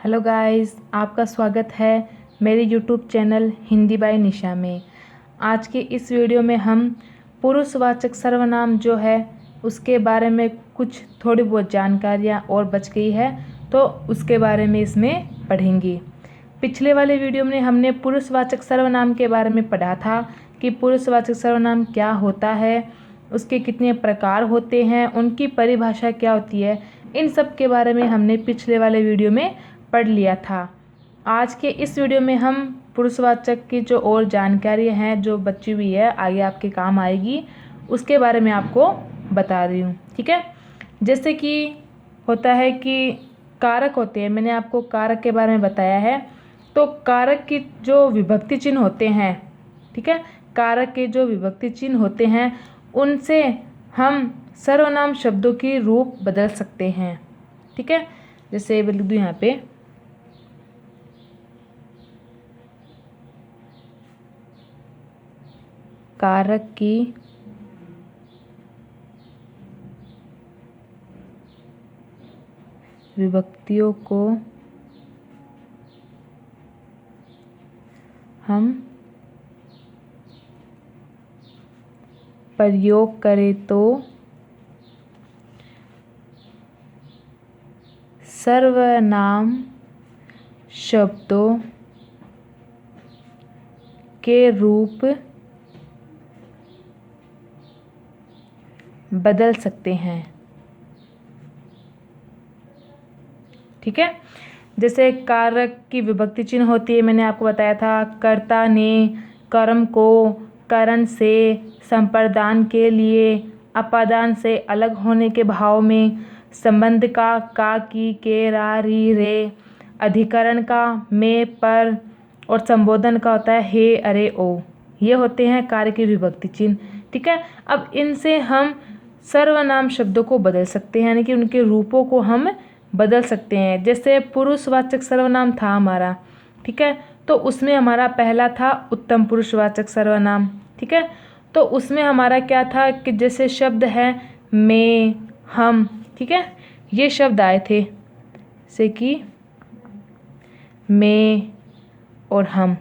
Hello guys, आपका स्वागत है मेरे यूट्यूब चैनल हिंदी बाय निशा में। आज के इस वीडियो में हम पुरुषवाचक सर्वनाम जो है उसके बारे में कुछ थोड़ी बहुत जानकारियाँ और बच गई है, तो उसके बारे में इसमें पढ़ेंगे। पिछले वाले वीडियो में हमने पुरुषवाचक सर्वनाम के बारे में पढ़ा था कि पुरुषवाचक सर्वनाम क्या होता है, उसके कितने प्रकार होते हैं, उनकी परिभाषा क्या होती है। इन सब के बारे में हमने पिछले वाले वीडियो में पढ़ लिया था। आज के इस वीडियो में हम पुरुषवाचक की जो और जानकारी हैं जो बची हुई है, आगे आपके काम आएगी, उसके बारे में आपको बता रही हूँ। ठीक है, जैसे कि होता है कि कारक होते हैं, मैंने आपको कारक के बारे में बताया है। तो कारक की जो विभक्ति चिन्ह होते हैं, ठीक है, कारक के जो विभक्ति चिन्ह होते हैं उनसे हम सर्वनाम शब्दों की रूप बदल सकते हैं। ठीक है, जैसे लिख दूँ यहाँ पे, कारक की विभक्तियों को हम प्रयोग करें तो सर्वनाम शब्दों के रूप बदल सकते हैं। ठीक है, जैसे कारक की विभक्ति चिन्ह होती है, मैंने आपको बताया था, कर्ता ने, कर्म को, करण से, संप्रदान के लिए, अपादान से अलग होने के भाव में, संबंध का की, रा, री, रे, अधिकरण का में, पर, और संबोधन का होता है हे, अरे, ओ। ये होते हैं कार्य की विभक्ति चिन्ह। ठीक है, अब इनसे हम सर्वनाम शब्दों को बदल सकते हैं, यानी कि उनके रूपों को हम बदल सकते हैं। जैसे पुरुषवाचक सर्वनाम था हमारा, ठीक है, तो उसमें हमारा पहला था उत्तम पुरुषवाचक सर्वनाम। ठीक है, तो उसमें हमारा क्या था कि जैसे शब्द है मैं, हम, ठीक है, ये शब्द आए थे, जैसे कि मैं और हम।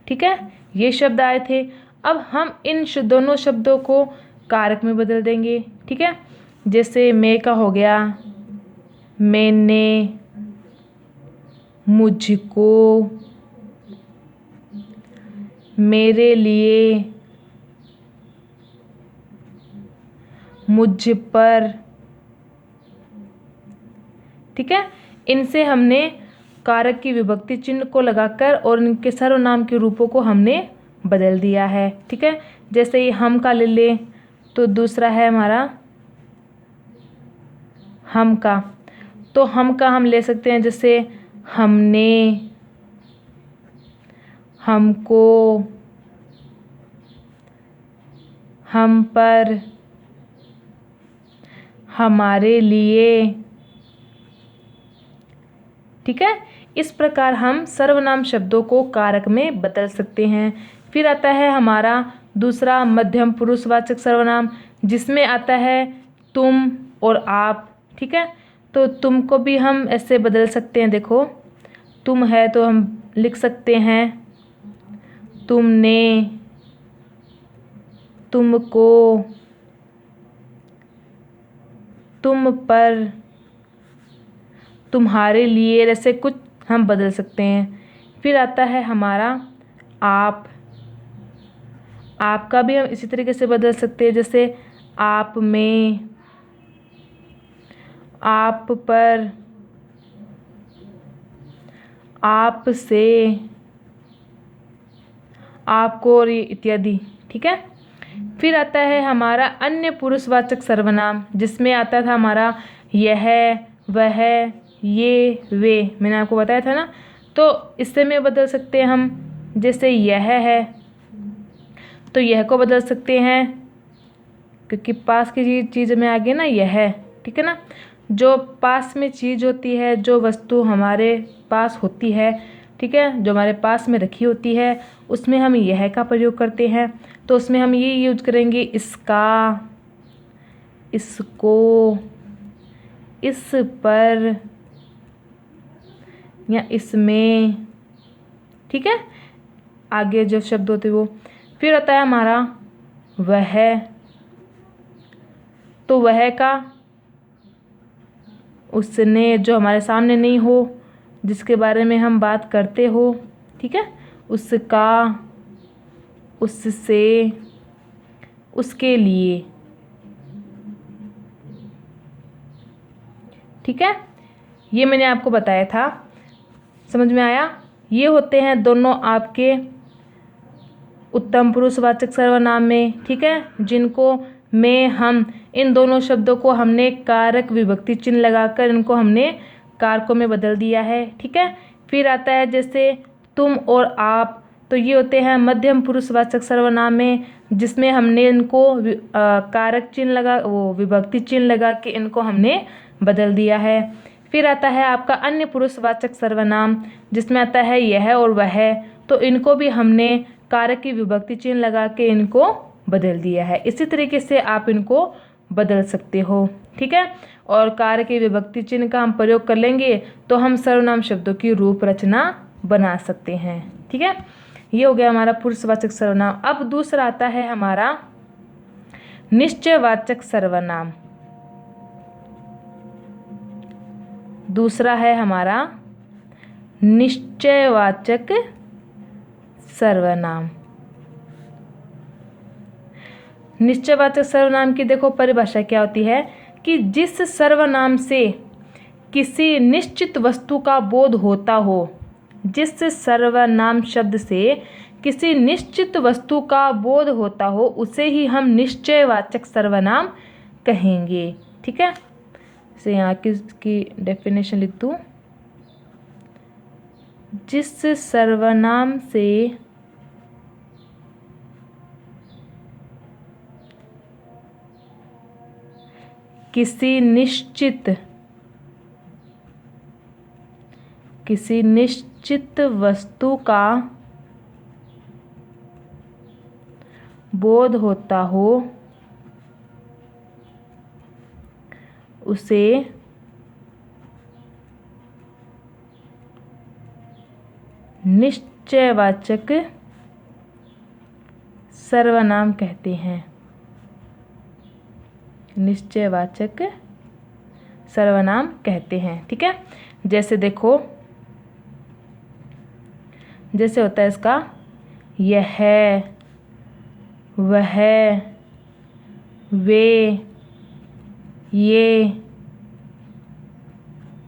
ठीक है, ये शब्द आए थे। अब हम इन दोनों शब्दों को कारक में बदल देंगे। ठीक है, जैसे मैं का हो गया मैंने, मुझको, मेरे लिए, मुझ पर। ठीक है, इनसे हमने कारक की विभक्ति चिन्ह को लगाकर और इनके सर्वनाम के रूपों को हमने बदल दिया है। ठीक है, जैसे ये हम का ले ले तो दूसरा है हमारा हम का, तो हम का हम ले सकते हैं जैसे हमने, हमको, हम पर, हमारे लिए। ठीक है, इस प्रकार हम सर्वनाम शब्दों को कारक में बदल सकते हैं। फिर आता है हमारा दूसरा मध्यम पुरुषवाचक सर्वनाम, जिसमें आता है तुम और आप। ठीक है, तो तुम को भी हम ऐसे बदल सकते हैं। देखो, तुम है तो हम लिख सकते हैं तुमने, तुमको, तुम पर, तुम्हारे लिए, ऐसे कुछ हम बदल सकते हैं। फिर आता है हमारा आप। आपका भी हम इसी तरीके से बदल सकते हैं, जैसे आप में, आप पर, आप से, आपको, और ये इत्यादि। ठीक है, फिर आता है हमारा अन्य पुरुषवाचक सर्वनाम, जिसमें आता था हमारा यह, वह, ये, वे। मैंने आपको बताया था ना, तो इससे में बदल सकते हैं हम। जैसे यह है तो यह को बदल सकते हैं, क्योंकि पास की चीज़ में आ गई ना यह। ठीक है ना, जो पास में चीज़ होती है, जो वस्तु हमारे पास होती है, ठीक है, जो हमारे पास में रखी होती है, उसमें हम यह का प्रयोग करते हैं। तो उसमें हम ये यूज करेंगे इसका, इसको, इस पर, या इसमें, ठीक है। आगे जो शब्द होते वो। फिर होता है हमारा वह, तो वह का उसने जो हमारे सामने नहीं हो, जिसके बारे में हम बात करते हो, ठीक है। उसका, उससे, उसके लिए, ठीक है। ये मैंने आपको बताया था, समझ में आया। ये होते हैं दोनों आपके उत्तम पुरुषवाचक सर्वनाम में, ठीक है, जिनको में हम इन दोनों शब्दों को हमने कारक विभक्ति चिन्ह लगाकर इनको हमने कारकों में बदल दिया है, ठीक है। फिर आता है जैसे तुम और आप, तो ये होते हैं मध्यम पुरुषवाचक सर्वनाम में, जिसमें हमने इनको कारक चिन्ह लगा, वो विभक्ति चिन्ह लगा के इनको हमने बदल दिया है। फिर आता है आपका अन्य पुरुषवाचक सर्वनाम, जिसमें आता है यह और वह, तो इनको भी हमने कारक की विभक्ति चिन्ह लगा के इनको बदल दिया है। इसी तरीके से आप इनको बदल सकते हो, ठीक है। और कारक की विभक्ति चिन्ह का हम प्रयोग कर लेंगे तो हम सर्वनाम शब्दों की रूप रचना बना सकते हैं, ठीक है। ये हो गया हमारा पुरुषवाचक सर्वनाम। अब दूसरा आता है हमारा निश्चयवाचक सर्वनाम। दूसरा है हमारा निश्चयवाचक सर्वनाम। निश्चयवाचक सर्वनाम की देखो परिभाषा क्या होती है कि जिस सर्वनाम से किसी निश्चित वस्तु का बोध होता हो, जिस सर्वनाम शब्द से किसी निश्चित वस्तु का बोध होता हो, उसे ही हम निश्चयवाचक सर्वनाम कहेंगे, ठीक है। इसे यहाँ की डेफिनेशन लिख दूँ, जिस सर्वनाम से किसी निश्चित वस्तु का बोध होता हो, उसे निश्चयवाचक सर्वनाम कहते हैं। निश्चयवाचक सर्वनाम कहते हैं, ठीक है। जैसे देखो, जैसे होता है इसका यह, वह, वे, ये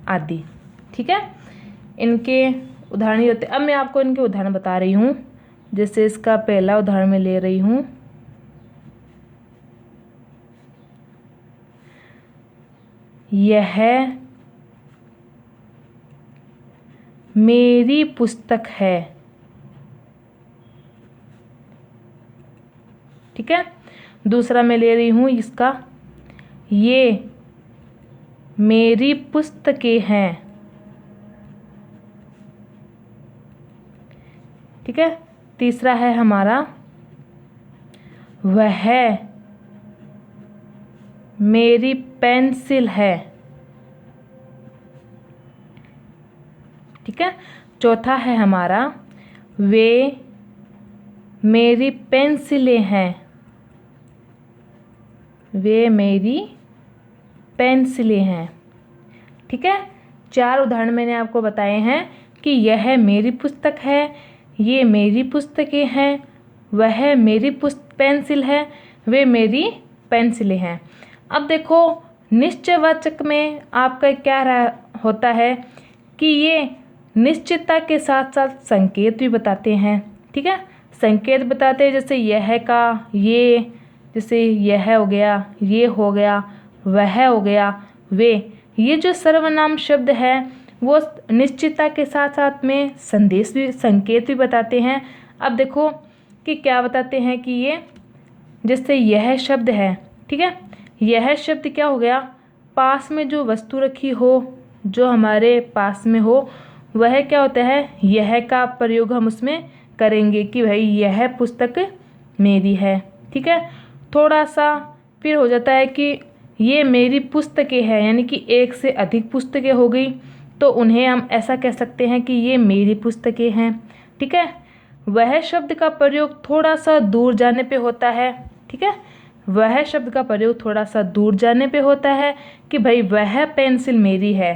आदि, ठीक है। इनके उदाहरण ही होते। अब मैं आपको इनके उदाहरण बता रही हूँ। जैसे इसका पहला उदाहरण मैं ले रही हूँ, यह मेरी पुस्तक है, ठीक है। दूसरा मैं ले रही हूँ इसका, ये मेरी पुस्तकें हैं, ठीक है। तीसरा है हमारा वह मेरी पेंसिल है, ठीक है। चौथा है हमारा वे मेरी पेंसिलें हैं, वे मेरी पेंसिलें हैं, ठीक है। 4 उदाहरण मैंने आपको बताए हैं कि यह मेरी पुस्तक है, ये मेरी पुस्तकें हैं, वह मेरी पेंसिल है, वे मेरी पेंसिलें हैं। अब देखो निश्चयवाचक में आपका क्या होता है कि ये निश्चितता के साथ साथ संकेत भी बताते हैं, ठीक है। संकेत बताते हैं जैसे यह का ये, जैसे यह हो गया, ये हो गया, वह हो गया, वे। ये जो सर्वनाम शब्द है वो निश्चितता के साथ साथ में संदेश भी, संकेत भी बताते हैं। अब देखो कि क्या बताते हैं कि ये जैसे यह शब्द है, ठीक है। यह शब्द क्या हो गया, पास में जो वस्तु रखी हो, जो हमारे पास में हो, वह क्या होता है, यह का प्रयोग हम उसमें करेंगे कि भाई यह पुस्तक मेरी है, ठीक है। थोड़ा सा फिर हो जाता है कि ये मेरी पुस्तकें हैं, यानी कि एक से अधिक पुस्तकें हो गई, तो उन्हें हम ऐसा कह सकते हैं कि ये मेरी पुस्तकें हैं। ठीक है, वह शब्द का प्रयोग थोड़ा सा दूर जाने पे होता है। ठीक है, वह शब्द का प्रयोग थोड़ा सा दूर जाने पे होता है कि भाई वह पेंसिल मेरी है,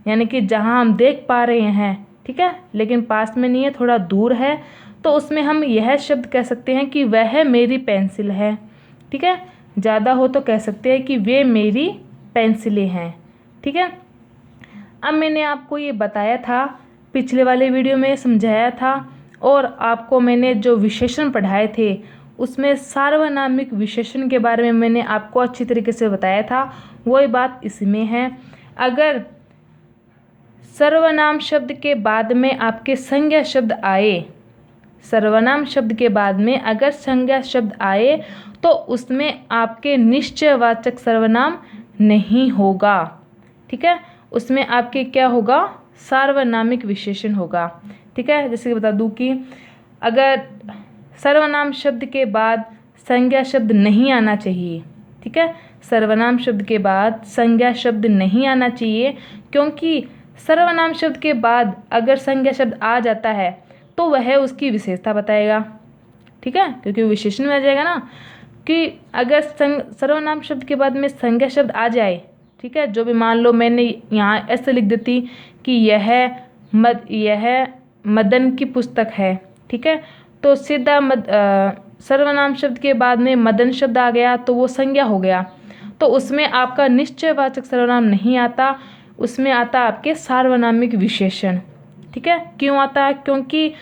यानी कि जहाँ हम देख पा रहे हैं, ठीक है, लेकिन पास में नहीं है, थोड़ा दूर है, तो उसमें हम यह शब्द कह सकते हैं कि वह मेरी पेंसिल है। ठीक है, ज़्यादा हो तो कह सकते हैं कि वे मेरी पेंसिलें हैं। ठीक है, अब मैंने आपको ये बताया था, पिछले वाले वीडियो में समझाया था, और आपको मैंने जो विशेषण पढ़ाए थे उसमें सार्वनामिक विशेषण के बारे में मैंने आपको अच्छी तरीके से बताया था, वही बात इसमें है। अगर सर्वनाम शब्द के बाद में आपके संज्ञा शब्द आए, सर्वनाम शब्द के बाद में अगर संज्ञा शब्द आए तो उसमें आपके निश्चयवाचक सर्वनाम नहीं होगा। ठीक है, उसमें आपके क्या होगा, सार्वनामिक विशेषण होगा। ठीक है, जैसे कि बता दूं कि अगर सर्वनाम शब्द के बाद संज्ञा शब्द नहीं आना चाहिए। ठीक है, सर्वनाम शब्द के बाद संज्ञा शब्द नहीं आना चाहिए, क्योंकि सर्वनाम शब्द के बाद अगर संज्ञा शब्द आ जाता है तो वह उसकी विशेषता बताएगा। ठीक है, क्योंकि विशेषण में आ जाएगा ना, कि अगर सर्वनाम शब्द के बाद में संज्ञा शब्द आ जाए, ठीक है, जो भी मान लो मैंने यहाँ ऐसे लिख देती कि यह मदन की पुस्तक है। ठीक है, तो सीधा सर्वनाम शब्द के बाद में मदन शब्द आ गया तो वो संज्ञा हो गया, तो उसमें आपका निश्चयवाचक सर्वनाम नहीं आता, उसमें आता आपके सार्वनामिक विशेषण। ठीक है, क्यों आता है, क्योंकि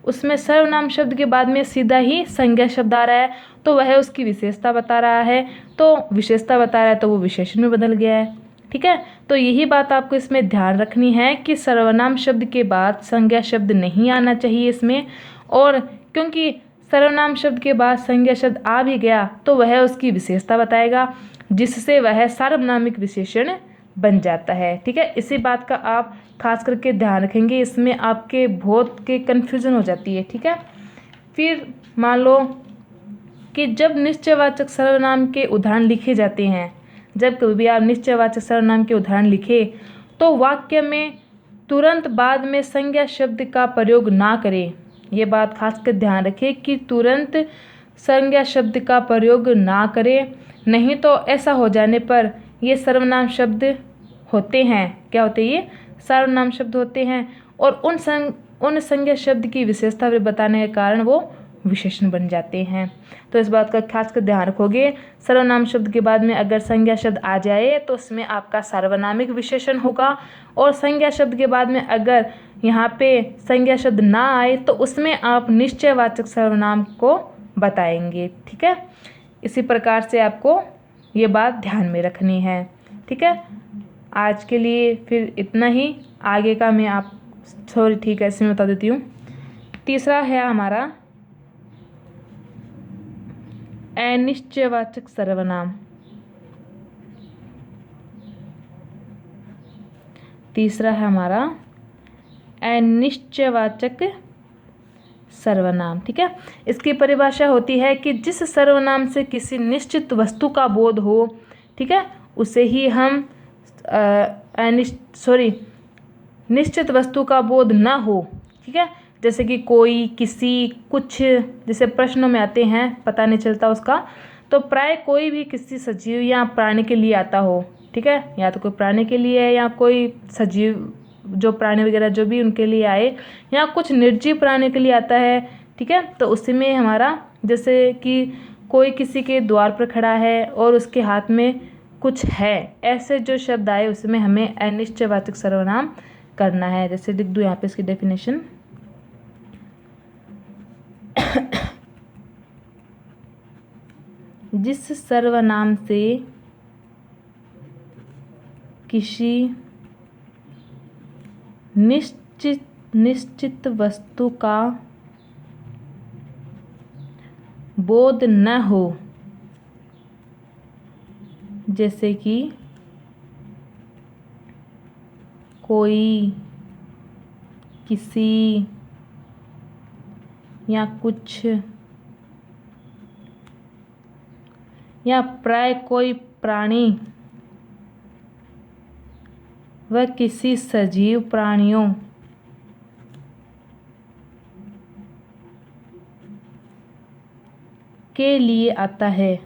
उसमें सर्वनाम शब्द के बाद में सीधा ही संज्ञा शब्द आ रहा है, तो वह उसकी विशेषता बता रहा है, तो विशेषता बता रहा है तो वो विशेषण में बदल गया है। ठीक है, तो यही बात आपको इसमें ध्यान रखनी है कि सर्वनाम शब्द के बाद संज्ञा शब्द नहीं आना चाहिए इसमें, और क्योंकि सर्वनाम शब्द के बाद संज्ञा शब्द आ भी गया तो वह उसकी विशेषता बताएगा, जिससे वह सार्वनामिक विशेषण बन जाता है। ठीक है, इसी बात का आप खास करके ध्यान रखेंगे, इसमें आपके बहुत के कन्फ्यूज़न हो जाती है। ठीक है, फिर मान लो कि जब निश्चयवाचक सर्वनाम के उदाहरण लिखे जाते हैं, जब कभी भी आप निश्चयवाचक सर्वनाम के उदाहरण लिखे तो वाक्य में तुरंत बाद में संज्ञा शब्द का प्रयोग ना करें। ये बात खास कर ध्यान रखें कि तुरंत संज्ञा शब्द का प्रयोग ना करें, नहीं तो ऐसा हो जाने पर ये सर्वनाम शब्द होते हैं, क्या होते हैं, ये सर्वनाम शब्द होते हैं, और उन संज्ञा शब्द की विशेषता बताने के कारण वो विशेषण बन जाते हैं। तो इस बात का खास कर ध्यान रखोगे, सर्वनाम शब्द के बाद में अगर संज्ञा शब्द आ जाए तो उसमें आपका सार्वनामिक विशेषण होगा, और संज्ञा शब्द के बाद में अगर यहाँ पे संज्ञा शब्द ना आए तो उसमें आप निश्चयवाचक सर्वनाम को बताएंगे। ठीक है, इसी प्रकार से आपको ये बात ध्यान में रखनी है। ठीक है, आज के लिए फिर इतना ही, आगे का मैं आप ठीक है इसमें बता देती हूँ। तीसरा है हमारा अनिश्चयवाचक सर्वनाम। तीसरा है हमारा अनिश्चयवाचक सर्वनाम। ठीक है, इसकी परिभाषा होती है कि जिस सर्वनाम से किसी निश्चित वस्तु का बोध हो, ठीक है, उसे ही हम निश्चित वस्तु का बोध ना हो। ठीक है, जैसे कि कोई, किसी, कुछ, जैसे प्रश्नों में आते हैं पता नहीं चलता उसका, तो प्राय कोई भी किसी सजीव या प्राणी के लिए आता हो। ठीक है, या तो कोई प्राणी के लिए है या कोई सजीव जो प्राणी वगैरह जो भी उनके लिए आए, या कुछ निर्जीव प्राणी के लिए आता है। ठीक है, तो उसी में हमारा जैसे कि कोई किसी के द्वार पर खड़ा है और उसके हाथ में कुछ है, ऐसे जो शब्द आए उसमें हमें अनिश्चयवाचक सर्वनाम करना है। जैसे लिख दूँ यहाँ पे इसकी डेफिनेशन, जिस सर्वनाम से किसी निश्चित वस्तु का बोध न हो, जैसे कि कोई, किसी या कुछ, या प्राय कोई प्राणी वह किसी सजीव प्राणियों के लिए आता है।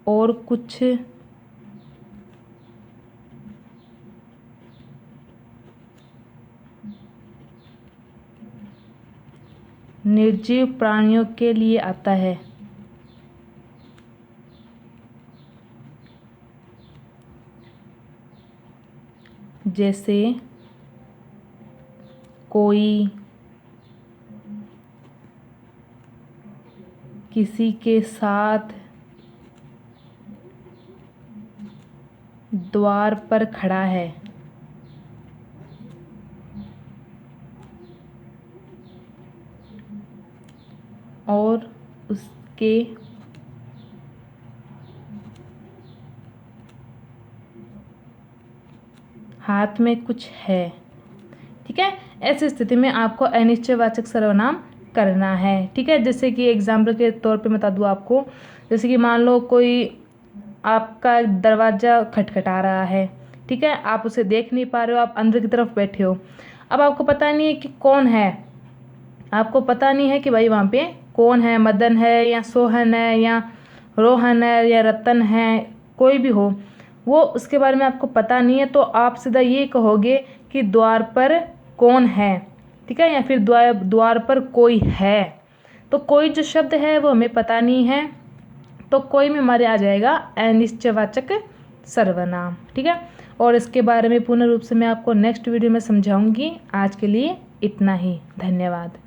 और कुछ निर्जीव प्राणियों के लिए आता है। जैसे कोई किसी के साथ द्वार पर खड़ा है। और उसके हाथ में कुछ है। ठीक है, ऐसी स्थिति में आपको अनिश्चयवाचक सर्वनाम करना है। ठीक है, जैसे कि एग्जाम्पल के तौर पे बता दूँ आपको, जैसे कि मान लो कोई आपका दरवाज़ा खटखटा रहा है। ठीक है, आप उसे देख नहीं पा रहे हो, आप अंदर की तरफ बैठे हो। अब आपको पता नहीं है कि कौन है, आपको पता नहीं है कि भाई वहाँ पे कौन है, मदन है या सोहन है या रोहन है या रतन है, कोई भी हो, वो उसके बारे में आपको पता नहीं है। तो आप सीधा ये कहोगे कि द्वार पर कौन है। ठीक है, या फिर द्वार पर कोई है। तो कोई जो शब्द है वो हमें पता नहीं है, तो कोई में हमारे आ जाएगा अनिश्चयवाचक सर्वनाम। ठीक है, और इसके बारे में पूर्ण रूप से मैं आपको नेक्स्ट वीडियो में समझाऊंगी। आज के लिए इतना ही, धन्यवाद।